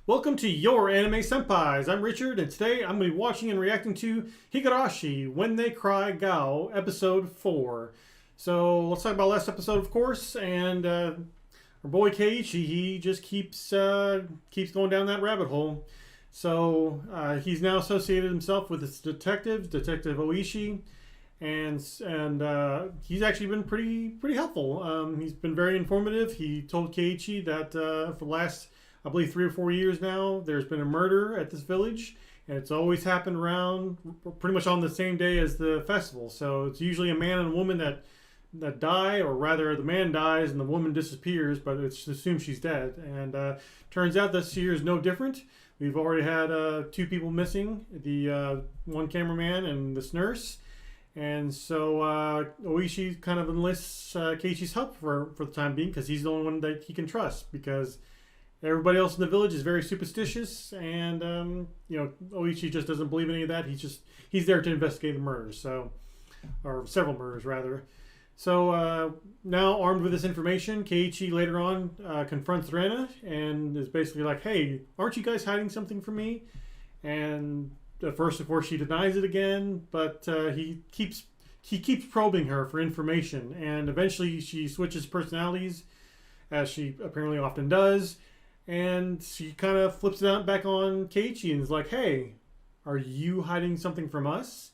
Welcome to Your Anime Senpais. I'm Richard, and today I'm going to be watching and reacting to Higurashi, When They Cry GOU, Episode 4. So let's talk about last episode, of course, and our boy Keiichi, he just keeps going down that rabbit hole. So he's now associated himself with this detective, Detective Oishi, and he's actually been pretty helpful. He's been very informative. He told Keiichi that for the last, I believe, 3 or 4 years now, there's been a murder at this village, and it's always happened around pretty much on the same day as the festival. So it's usually a man and a woman that die, or rather the man dies and the woman disappears, but it's assumed she's dead. And turns out this year is no different. We've already had 2 people missing, the one cameraman and this nurse. And so Oishi kind of enlists Keiichi's help for the time being, because he's the only one that he can trust, because everybody else in the village is very superstitious, and Oishi just doesn't believe any of that. He's there to investigate the murders, or several murders rather. So now, armed with this information, Keiichi later on confronts Rena and is basically like, "Hey, aren't you guys hiding something from me?" And at first, of course, she denies it again, but he keeps probing her for information, and eventually she switches personalities, as she apparently often does. And she kind of flips it out back on Keiichi and is like, "Hey, are you hiding something from us?"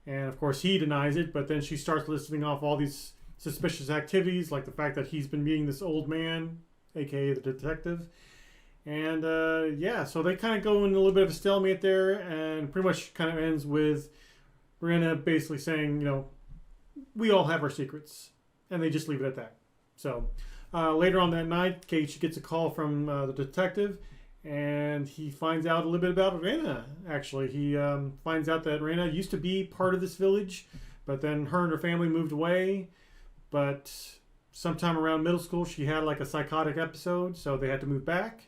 And of course he denies it, but then she starts listing off all these suspicious activities, like the fact that he's been meeting this old man, aka the detective. And yeah, so they kind of go in a little bit of a stalemate there, and pretty much kind of ends with Rena basically saying, we all have our secrets. And they just leave it at that. So later on that night, Keiichi gets a call from the detective, and he finds out a little bit about Rena, actually. He finds out that Rena used to be part of this village, but then her and her family moved away. But sometime around middle school, she had like a psychotic episode, so they had to move back.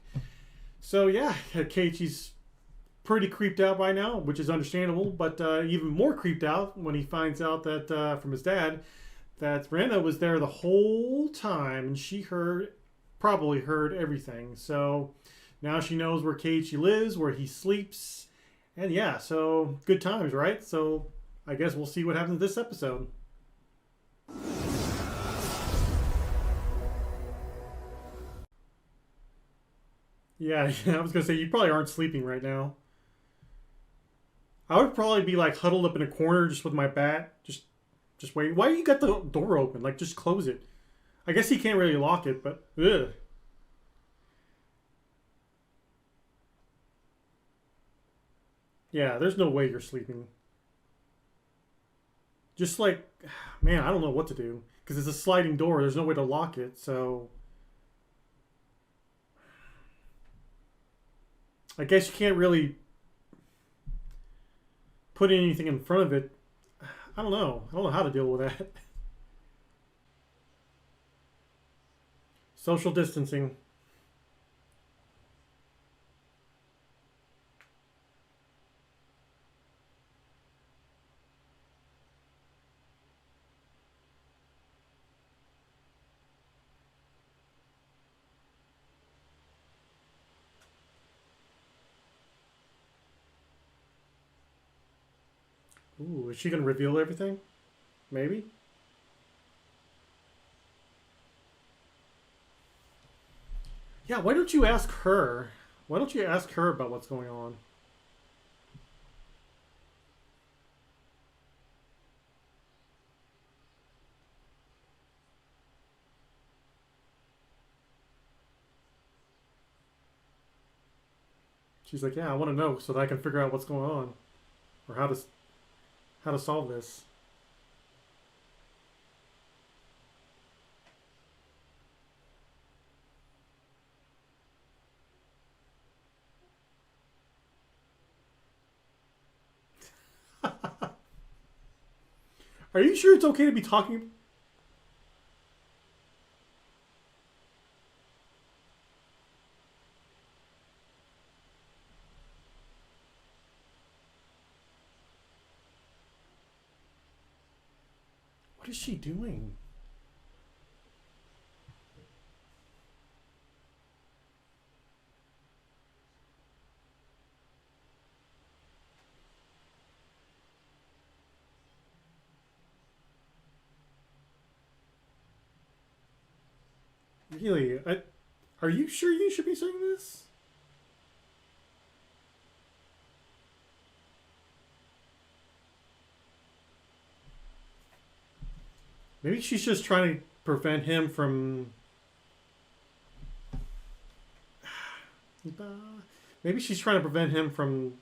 So yeah, Keiichi's pretty creeped out by now, which is understandable, but even more creeped out when he finds out that from his dad, that Rena was there the whole time, and she probably heard everything. So now she knows where Keiichi lives, where he sleeps, and yeah, so good times, right? So I guess we'll see what happens this episode. Yeah, I was gonna say, you probably aren't sleeping right now. I would probably be like huddled up in a corner just with my bat, just wait. Why you got the door open? Like, just close it. I guess he can't really lock it, but ugh. Yeah, there's no way you're sleeping. Just like, man, I don't know what to do, because it's a sliding door. There's no way to lock it, so I guess you can't really put anything in front of it. I don't know. I don't know how to deal with that. Social distancing. Ooh, is she gonna reveal everything? Maybe? Yeah, why don't you ask her? Why don't you ask her about what's going on? She's like, yeah, I want to know so that I can figure out what's going on, or how to solve this. Are you sure it's okay to be talking? What is she doing? Really? Are you sure you should be saying this? Maybe she's just trying to prevent him from... Maybe she's trying to prevent him from,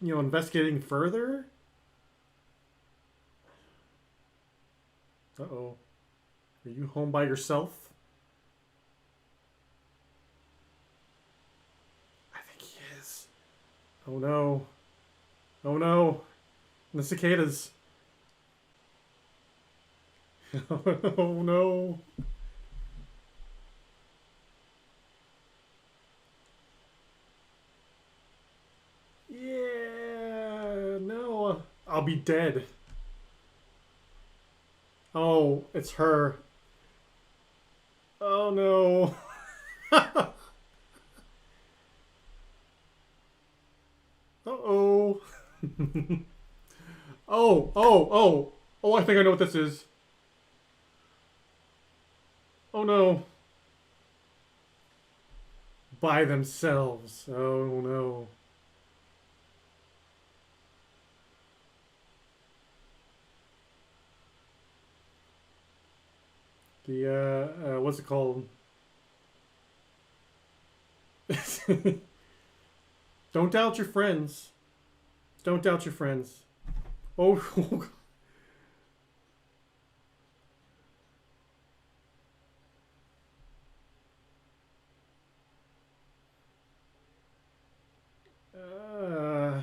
you know, investigating further? Uh-oh. Are you home by yourself? I think he is. Oh no. Oh no. The cicadas. Oh no. Yeah, no. I'll be dead. Oh, it's her. Oh no. Uh-oh. Oh, oh, oh. Oh, I think I know what this is. Oh no. By themselves. Oh no. The, what's it called? Don't doubt your friends. Don't doubt your friends. Oh, uh,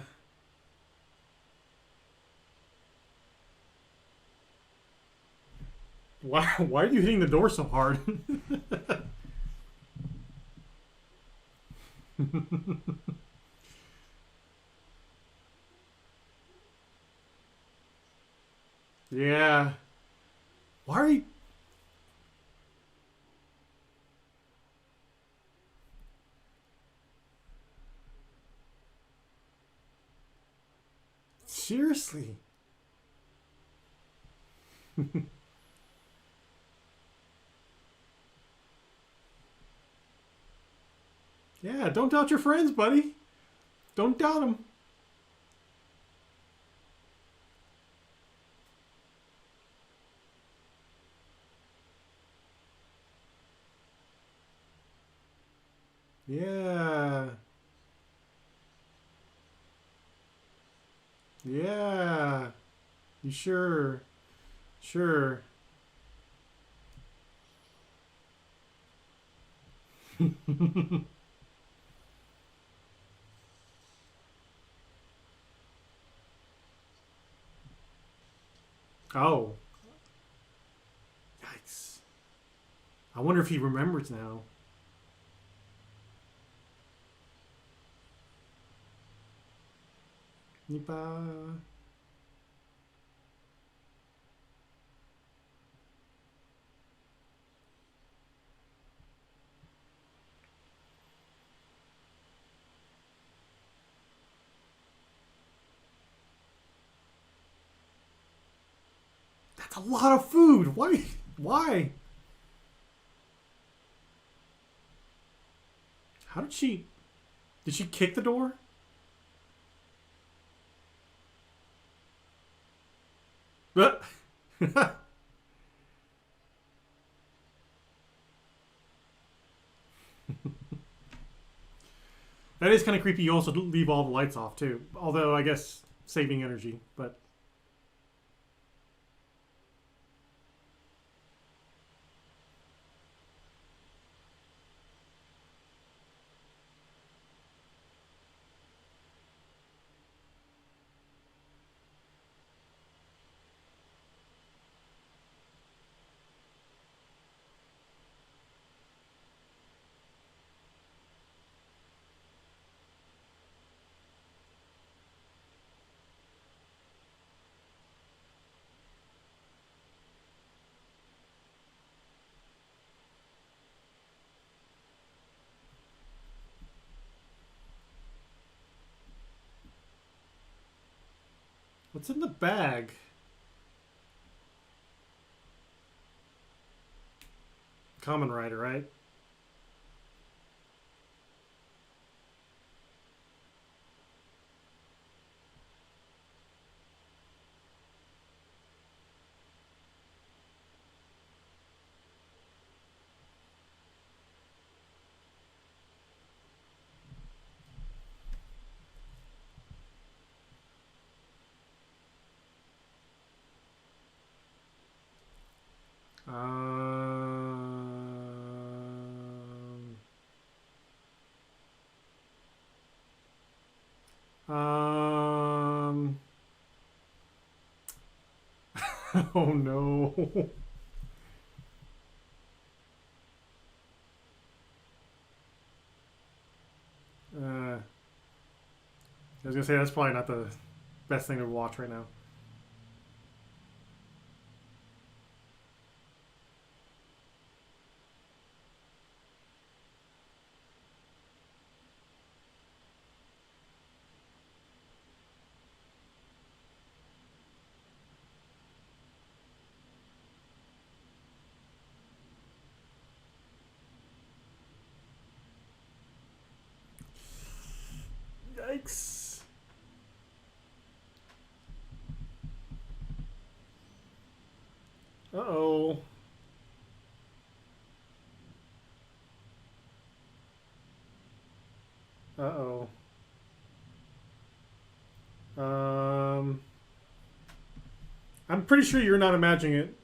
why are you hitting the door so hard? Yeah. Why are you... Seriously? Yeah, don't doubt your friends, buddy. Don't doubt them. Yeah. Yeah. You sure? Sure. Oh. Yikes. I wonder if he remembers now. Nipa. That's a lot of food. Why? Why? How did she... Did she kick the door? That is kind of creepy. You also leave all the lights off too. Although I guess saving energy, but what's in the bag? Kamen Rider, right? Um, oh no. I was gonna say that's probably not the best thing to watch right now. Yikes. Uh-oh. Uh-oh. Um, I'm pretty sure you're not imagining it.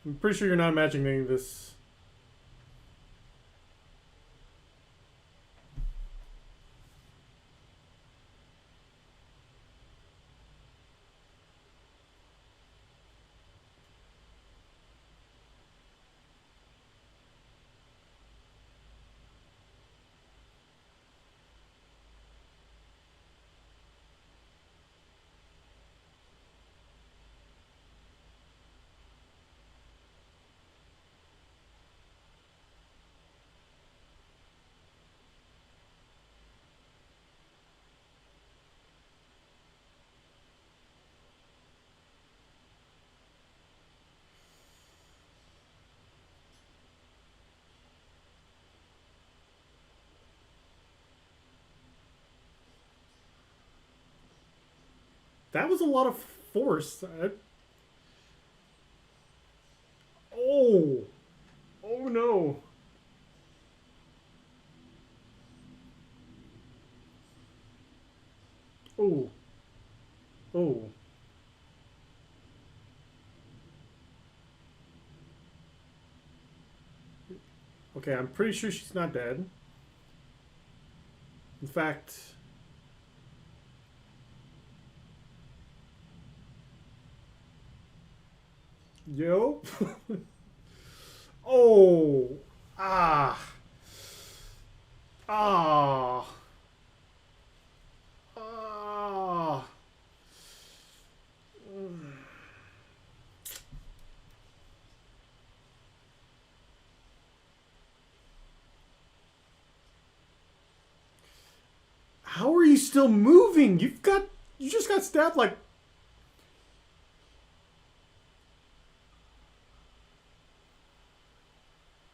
I'm pretty sure you're not imagining this. That was a lot of force. Oh. Oh no. Oh. Oh. Okay, I'm pretty sure she's not dead. In fact, yo. Oh. Ah. Ah. Ah. How are you still moving? You just got stabbed like.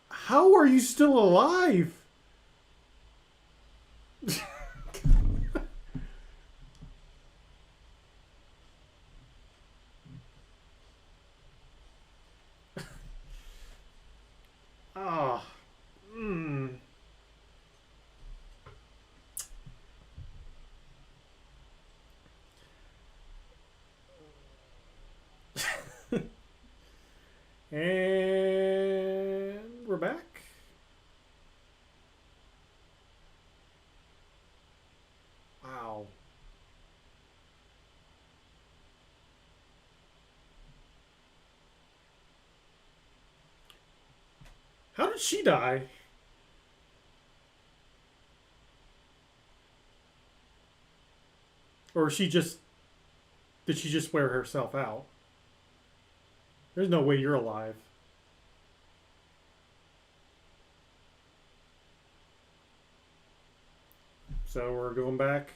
How are you still alive? Ah. Mm. And we're back. Wow. How did she die? Or she just did she just wear herself out? There's no way you're alive. So we're going back.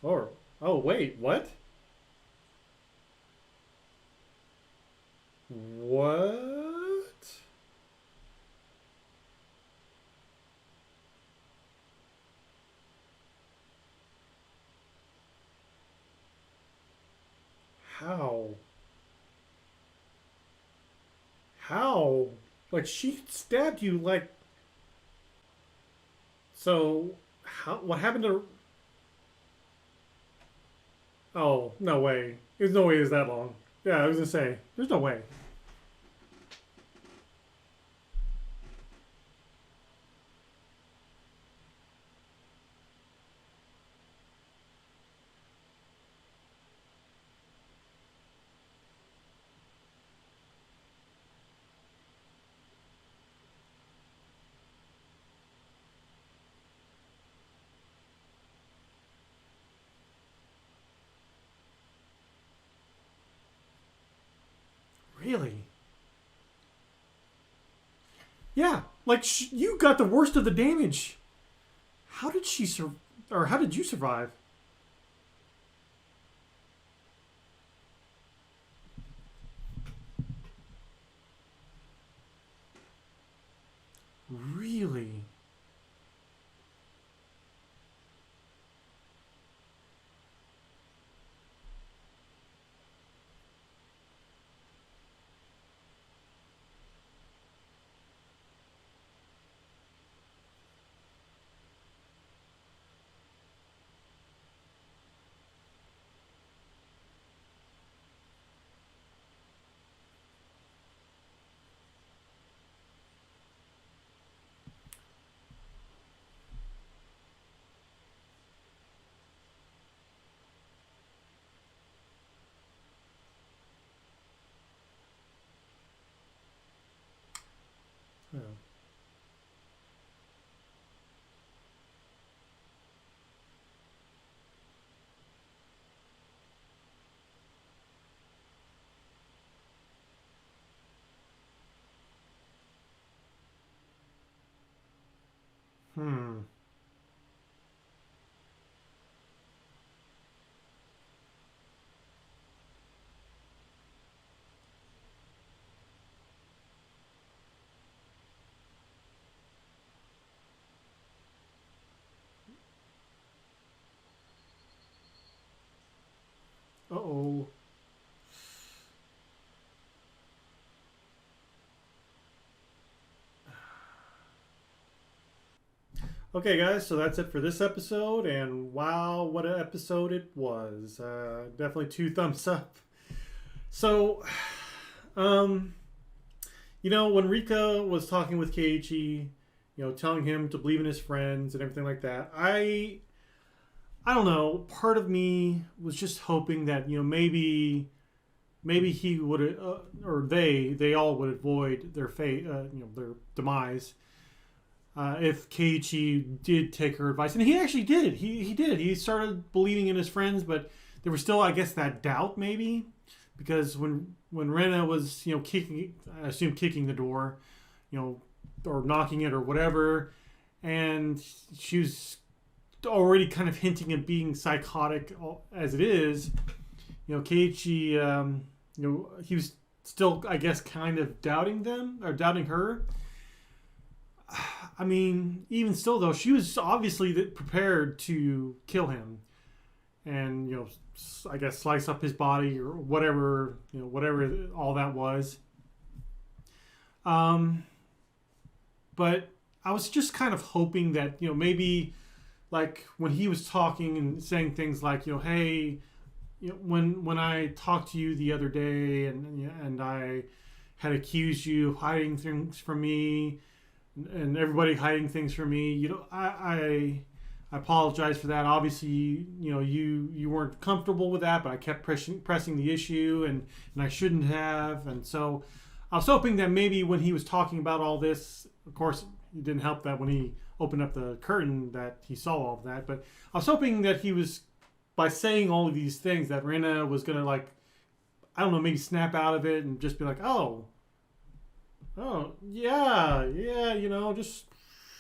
Oh, oh wait, what? What? How? How? Like, she stabbed you, like. So, how? What happened to. Oh, no way. There's no way it was that long. Yeah, I was gonna say, there's no way. Really? Yeah, like you got the worst of the damage. How did she sur- or how did you survive? Really? Yeah. Hmm. Uh oh. Okay, guys, so that's it for this episode, and wow, what an episode it was. Definitely two thumbs up. So, um, when Rika was talking with Keiichi, telling him to believe in his friends and everything like that, I don't know. Part of me was just hoping that maybe he would or they all would avoid their fate, their demise. If Keiichi did take her advice, and he actually did, he did. He started believing in his friends, but there was still, I guess, that doubt maybe because when Rena was kicking, I assume kicking the door, you know, or knocking it or whatever, and she was already kind of hinting at being psychotic as it is. Keiichi, he was still, I guess, kind of doubting them or doubting her. I mean, even still, though, she was obviously prepared to kill him, and I guess slice up his body or whatever, whatever all that was. Um, but I was just kind of hoping that maybe like when he was talking and saying things like hey, when I talked to you the other day and I had accused you of hiding things from me and everybody hiding things from me. I apologize for that. Obviously, you weren't comfortable with that, but I kept pressing the issue, and I shouldn't have. And so, I was hoping that maybe when he was talking about all this, of course, it didn't help that when he opened up the curtain that he saw all of that. But I was hoping that he was by saying all of these things that Rena was gonna like, I don't know, maybe snap out of it and just be like, oh, yeah, yeah, just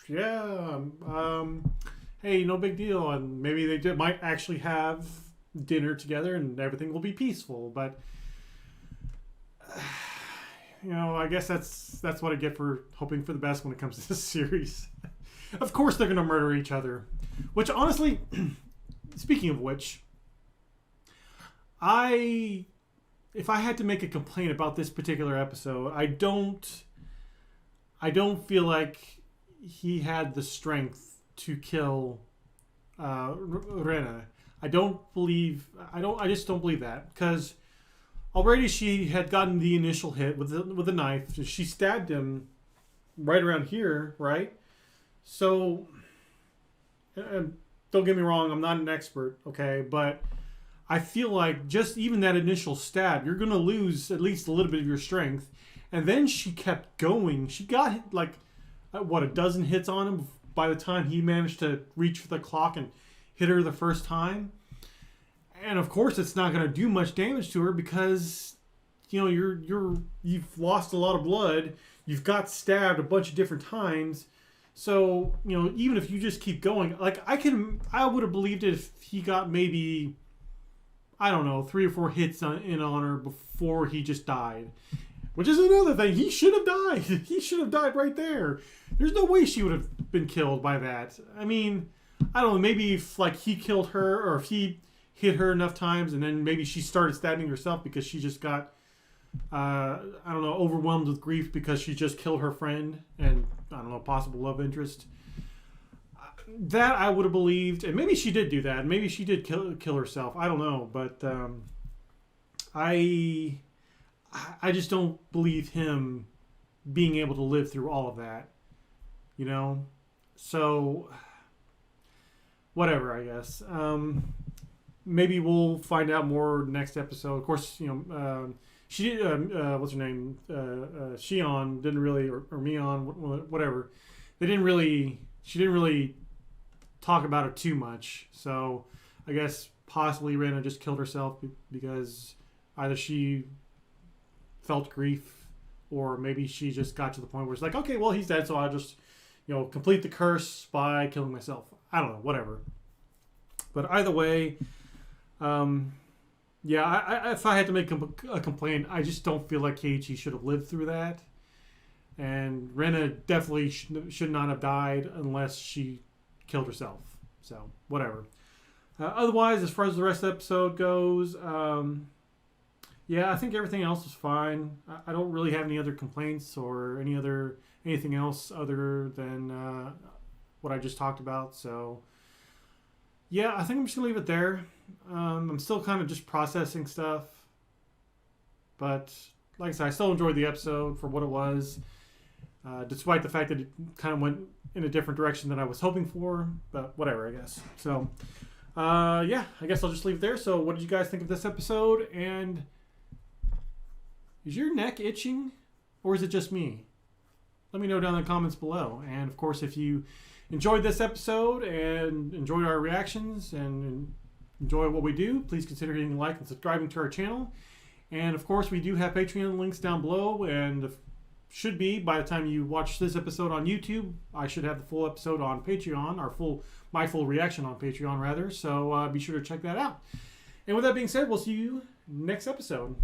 yeah. Hey, no big deal, and maybe might actually have dinner together, and everything will be peaceful. But I guess that's what I get for hoping for the best when it comes to this series. Of course they're going to murder each other. Which, honestly, speaking of which, if I had to make a complaint about this particular episode, I don't feel like he had the strength to kill Rena. I just don't believe that, because already she had gotten the initial hit with a knife. She stabbed him right around here, right? So, don't get me wrong, I'm not an expert, okay? But I feel like just even that initial stab, you're going to lose at least a little bit of your strength. And then she kept going. She got, like, a dozen hits on him by the time he managed to reach for the clock and hit her the first time. And, of course, it's not going to do much damage to her because, you've lost a lot of blood. You've got stabbed a bunch of different times. So, even if you just keep going, like, I would have believed it if he got maybe, I don't know, 3 or 4 hits on her before he just died. Which is another thing. He should have died. He should have died right there. There's no way she would have been killed by that. I mean, I don't know, maybe if, like, he killed her, or if he hit her enough times and then maybe she started stabbing herself because she just got, I don't know, overwhelmed with grief because she just killed her friend and, I don't know, possible love interest. That I would have believed, and maybe she did do that. Maybe she did kill herself. I don't know, but I just don't believe him being able to live through all of that. So whatever, I guess. Maybe we'll find out more next episode. Of course, she what's her name? Shion didn't really, or Mion, whatever. She didn't really talk about it too much. So I guess possibly Rena just killed herself because either she felt grief, or maybe she just got to the point where it's like, okay, well, he's dead, so I'll just, complete the curse by killing myself. I don't know, whatever. But either way, if I had to make a complaint, I just don't feel like Keiichi should have lived through that. And Rena definitely should not have died unless she killed herself. So, whatever. Otherwise, as far as the rest of the episode goes, I think everything else was fine. I don't really have any other complaints or anything else other than what I just talked about. So, yeah, I think I'm just going to leave it there. I'm still kind of just processing stuff. But, like I said, I still enjoyed the episode for what it was. Despite the fact that it kind of went in a different direction than I was hoping for. But whatever, I guess. So, I guess I'll just leave it there. So, what did you guys think of this episode? And is your neck itching? Or is it just me? Let me know down in the comments below. And, of course, if you enjoyed this episode and enjoyed our reactions and enjoy what we do, please consider hitting like and subscribing to our channel. And, of course, we do have Patreon links down below, and should be, by the time you watch this episode on YouTube, I should have the full episode on Patreon, my full reaction on Patreon, rather. So be sure to check that out. And with that being said, we'll see you next episode.